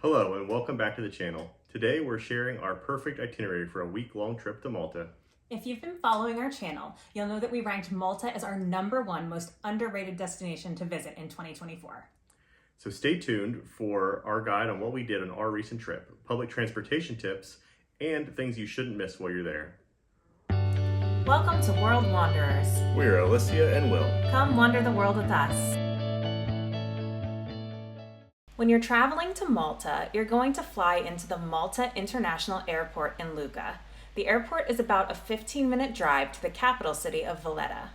Hello and welcome back to the channel. Today we're sharing our perfect itinerary for a week-long trip to Malta. If you've been following our channel, you'll know that we ranked Malta as our #1 most underrated destination to visit in 2024. So stay tuned for our guide on what we did on our recent trip, public transportation tips, and things you shouldn't miss while you're there. Welcome to World Wanderers. We're Alicia and Will. Come wander the world with us. When you're traveling to Malta, you're going to fly into the Malta International Airport in Luqa. The airport is about a 15-minute drive to the capital city of Valletta.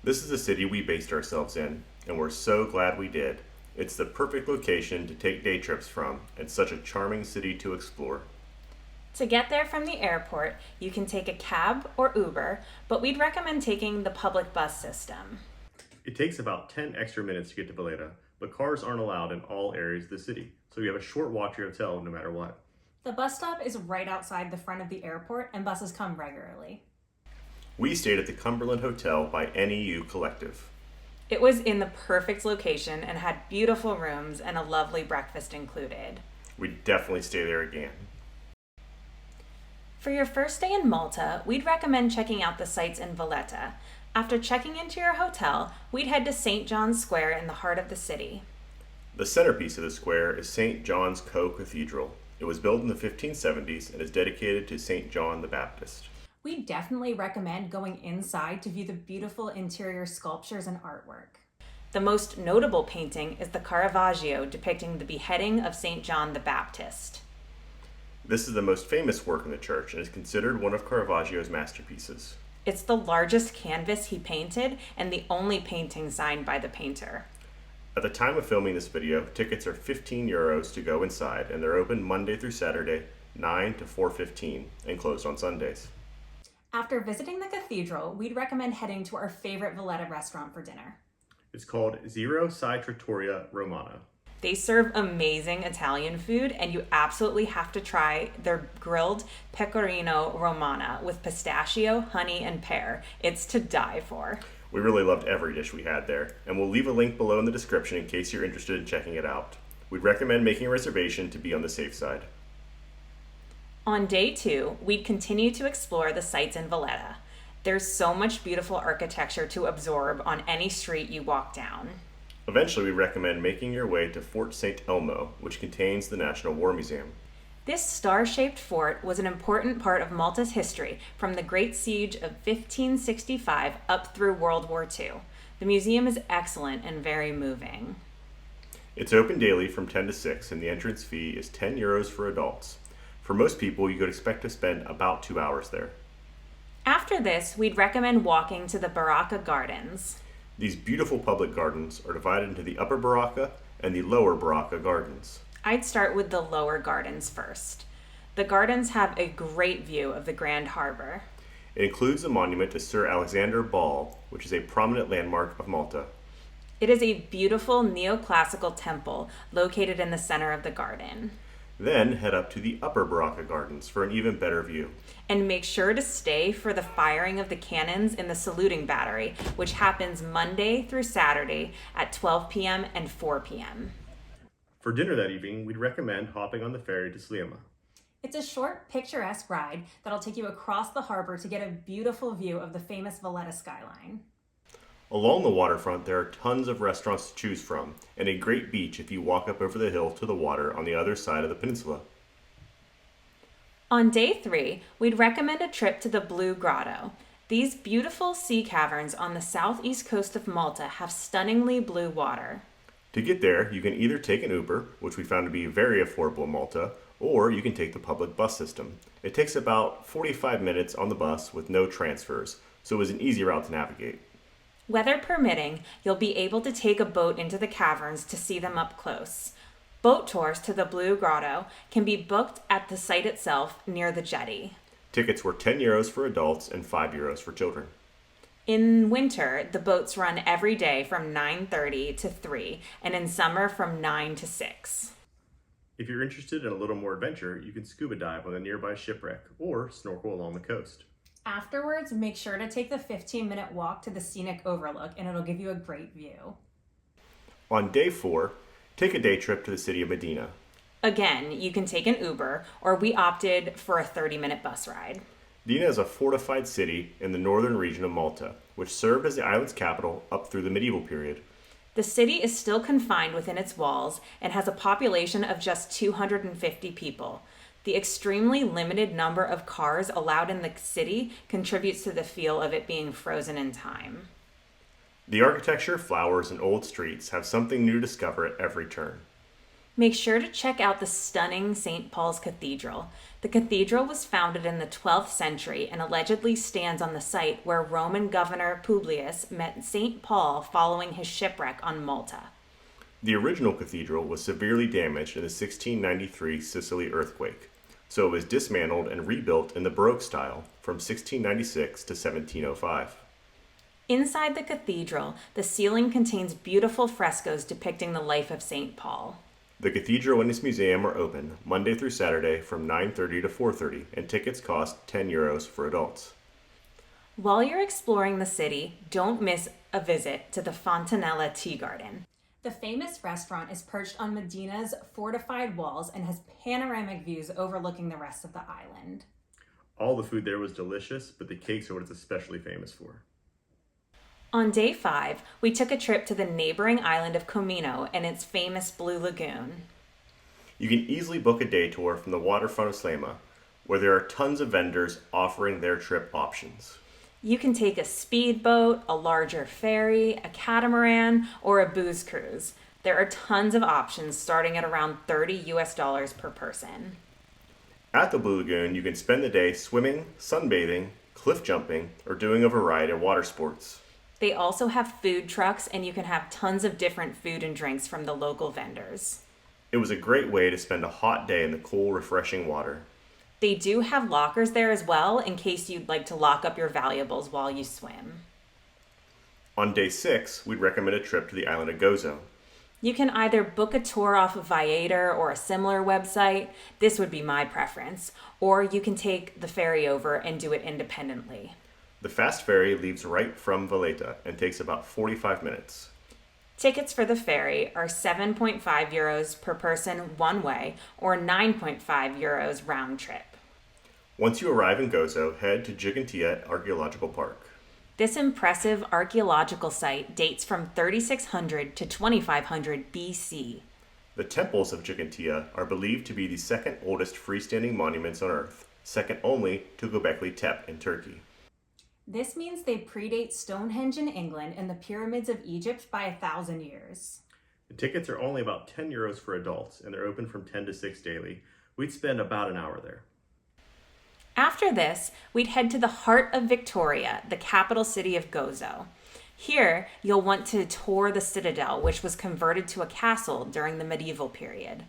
This is the city we based ourselves in, and we're so glad we did. It's the perfect location to take day trips from, and such a charming city to explore. To get there from the airport, you can take a cab or Uber, but we'd recommend taking the public bus system. It takes about 10 extra minutes to get to Valletta, but cars aren't allowed in all areas of the city, so you have a short walk to your hotel no matter what. The bus stop is right outside the front of the airport, and buses come regularly. We stayed at the Cumberland Hotel by NEU Collective. It was in the perfect location and had beautiful rooms and a lovely breakfast included. We'd definitely stay there again. For your first day in Malta, we'd recommend checking out the sites in Valletta. After checking into your hotel, we'd head to St. John's Square in the heart of the city. The centerpiece of the square is St. John's Co-Cathedral. It was built in the 1570s and is dedicated to St. John the Baptist. We definitely recommend going inside to view the beautiful interior sculptures and artwork. The most notable painting is the Caravaggio depicting the beheading of St. John the Baptist. This is the most famous work in the church and is considered one of Caravaggio's masterpieces. It's the largest canvas he painted and the only painting signed by the painter. At the time of filming this video, tickets are €15 to go inside, and they're open Monday through Saturday, 9 to 4:15, and closed on Sundays. After visiting the cathedral, we'd recommend heading to our favorite Valletta restaurant for dinner. It's called Zero Si Trattoria Romana. They serve amazing Italian food, and you absolutely have to try their grilled pecorino romana with pistachio, honey, and pear. It's to die for. We really loved every dish we had there, and we'll leave a link below in the description in case you're interested in checking it out. We'd recommend making a reservation to be on the safe side. On day 2, we'd continue to explore the sites in Valletta. There's so much beautiful architecture to absorb on any street you walk down. Eventually, we recommend making your way to Fort St. Elmo, which contains the National War Museum. This star-shaped fort was an important part of Malta's history from the Great Siege of 1565 up through World War II. The museum is excellent and very moving. It's open daily from 10 to 6, and the entrance fee is €10 for adults. For most people, you could expect to spend about 2 hours there. After this, we'd recommend walking to the Baracca Gardens. These beautiful public gardens are divided into the Upper Baracca and the Lower Baracca Gardens. I'd start with the lower gardens first. The gardens have a great view of the Grand Harbor. It includes a monument to Sir Alexander Ball, which is a prominent landmark of Malta. It is a beautiful neoclassical temple located in the center of the garden. Then head up to the Upper Baracca Gardens for an even better view. And make sure to stay for the firing of the cannons in the saluting battery, which happens Monday through Saturday at 12 p.m. and 4 p.m. For dinner that evening, we'd recommend hopping on the ferry to Sliema. It's a short, picturesque ride that'll take you across the harbor to get a beautiful view of the famous Valletta skyline. Along the waterfront, there are tons of restaurants to choose from, and a great beach if you walk up over the hill to the water on the other side of the peninsula. On day 3, we'd recommend a trip to the Blue Grotto. These beautiful sea caverns on the southeast coast of Malta have stunningly blue water. To get there, you can either take an Uber, which we found to be very affordable in Malta, or you can take the public bus system. It takes about 45 minutes on the bus with no transfers, so it was an easy route to navigate. Weather permitting, you'll be able to take a boat into the caverns to see them up close. Boat tours to the Blue Grotto can be booked at the site itself near the jetty. Tickets were €10 for adults and €5 for children. In winter, the boats run every day from 9:30 to 3, and in summer from 9 to 6. If you're interested in a little more adventure, you can scuba dive on a nearby shipwreck or snorkel along the coast. Afterwards, make sure to take the 15-minute walk to the scenic overlook, and it'll give you a great view. On day 4, take a day trip to the city of Mdina. Again, you can take an Uber, or we opted for a 30-minute bus ride. Mdina is a fortified city in the northern region of Malta, which served as the island's capital up through the medieval period. The city is still confined within its walls and has a population of just 250 people. The extremely limited number of cars allowed in the city contributes to the feel of it being frozen in time. The architecture, flowers, and old streets have something new to discover at every turn. Make sure to check out the stunning St. Paul's Cathedral. The cathedral was founded in the 12th century and allegedly stands on the site where Roman governor Publius met St. Paul following his shipwreck on Malta. The original cathedral was severely damaged in the 1693 Sicily earthquake, so it was dismantled and rebuilt in the Baroque style from 1696 to 1705. Inside the cathedral, the ceiling contains beautiful frescoes depicting the life of St. Paul. The cathedral and its museum are open Monday through Saturday from 9:30 to 4:30, and tickets cost €10 for adults. While you're exploring the city, don't miss a visit to the Fontanella Tea Garden. The famous restaurant is perched on Mdina's fortified walls and has panoramic views overlooking the rest of the island. All the food there was delicious, but the cakes are what it's especially famous for. On day 5, we took a trip to the neighboring island of Comino and its famous Blue Lagoon. You can easily book a day tour from the waterfront of Sliema, where there are tons of vendors offering their trip options. You can take a speedboat, a larger ferry, a catamaran, or a booze cruise. There are tons of options starting at around $30 per person. At the Blue Lagoon, you can spend the day swimming, sunbathing, cliff jumping, or doing a variety of water sports. They also have food trucks, and you can have tons of different food and drinks from the local vendors. It was a great way to spend a hot day in the cool, refreshing water. They do have lockers there as well, in case you'd like to lock up your valuables while you swim. On day 6, we'd recommend a trip to the island of Gozo. You can either book a tour off of Valletta or a similar website. This would be my preference. Or you can take the ferry over and do it independently. The fast ferry leaves right from Valletta and takes about 45 minutes. Tickets for the ferry are €7.5 per person one way or €9.5 round trip. Once you arrive in Gozo, head to Gigantea Archaeological Park. This impressive archaeological site dates from 3600 to 2500 BC. The temples of Gigantea are believed to be the second oldest freestanding monuments on Earth, second only to Göbekli Tepe in Turkey. This means they predate Stonehenge in England and the pyramids of Egypt by 1,000 years. The tickets are only about €10 for adults, and they're open from 10 to 6 daily. We'd spend about an hour there. After this, we'd head to the heart of Victoria, the capital city of Gozo. Here, you'll want to tour the citadel, which was converted to a castle during the medieval period.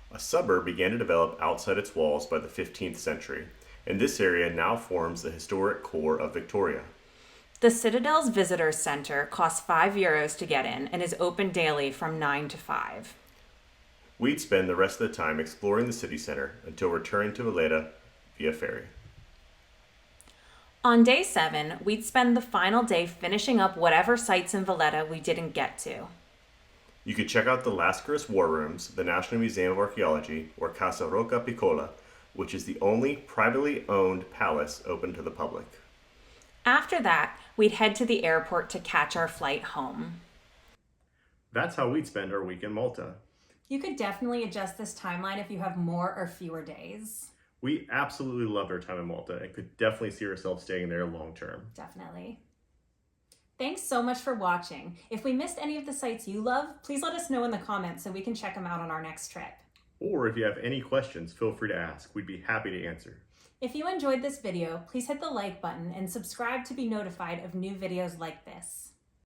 A suburb began to develop outside its walls by the 15th century, and this area now forms the historic core of Victoria. The Citadel's Visitors Center costs €5 to get in and is open daily from 9 to 5. We'd spend the rest of the time exploring the city center until returning to Valletta via ferry. On day 7, we'd spend the final day finishing up whatever sites in Valletta we didn't get to. You could check out the Lascaris War Rooms, the National Museum of Archaeology, or Casa Rocca Piccola, which is the only privately owned palace open to the public. After that, we'd head to the airport to catch our flight home. That's how we'd spend our week in Malta. You could definitely adjust this timeline if you have more or fewer days. We absolutely loved our time in Malta and could definitely see ourselves staying there long term. Definitely. Thanks so much for watching. If we missed any of the sites you love, please let us know in the comments so we can check them out on our next trip. Or if you have any questions, feel free to ask. We'd be happy to answer. If you enjoyed this video, please hit the like button and subscribe to be notified of new videos like this.